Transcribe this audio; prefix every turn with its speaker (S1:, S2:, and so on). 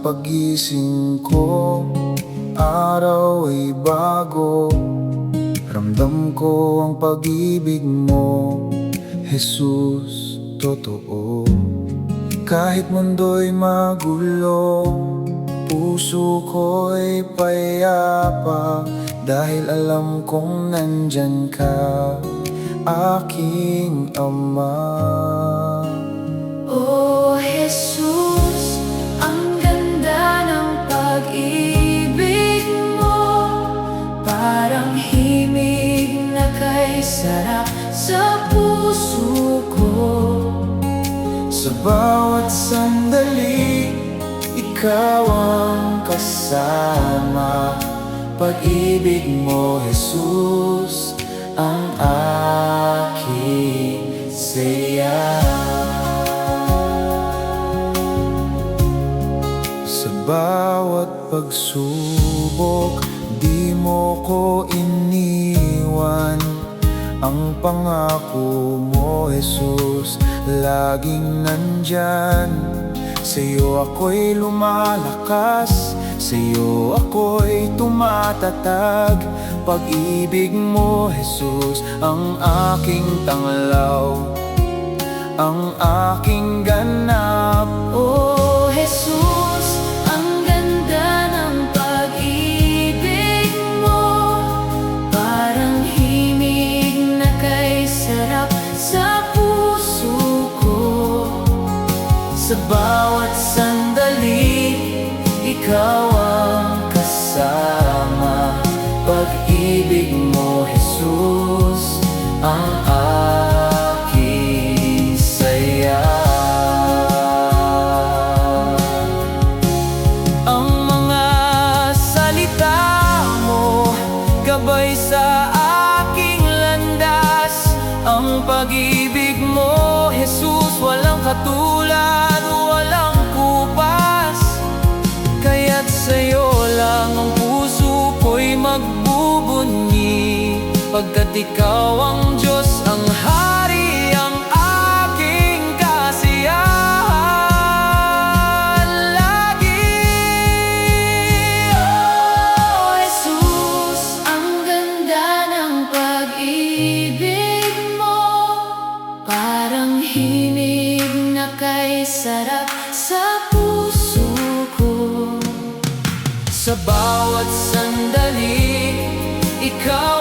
S1: paggising ko, araw ay bago. Ramdam ko ang pag-ibig mo, Jesus, totoo. Kahit mundo'y magulo, puso ko'y payapa, dahil alam kong nandyan ka, aking Ama.
S2: Oh Jesus, ang ganda ng pag-ibig mo, parang himig na kay sarap sa puso ko.
S1: Sa bawat sandali, ikaw ang kasama. Pag-ibig mo, Jesus, ang aking saya. Sa bawat pagsubok, di mo ko iniwan. Ang pangako mo, Jesus, laging nandyan. Sa'yo ako'y lumalakas, sa'yo ako'y tumatatag. Pag-ibig mo, Jesus, ang aking tanglaw, ang aking ganap.
S2: Oh Jesus, ang ganda ng pag-ibig mo, parang himig na kay sarap sa puso ko.
S1: Sa bawat sandali, ikaw ang kasama. Pag-ibig mo, Jesus, ang aking saya. Ang mga salita mo, gabay sa aking landas. Ang pag-ibig mo, Jesus, walang katulad, walang kupas. Kaya't sa'yo lang ang puso ko'y magbubunyi, pagkat ikaw ang Diyos, ang Hari, ang aking kasiyahan lagi.
S2: Oh Jesus, ang ganda ng pag-ibig mo, parang himig na kay sarap sa puso ko.
S1: Sa bawat sandali, ikaw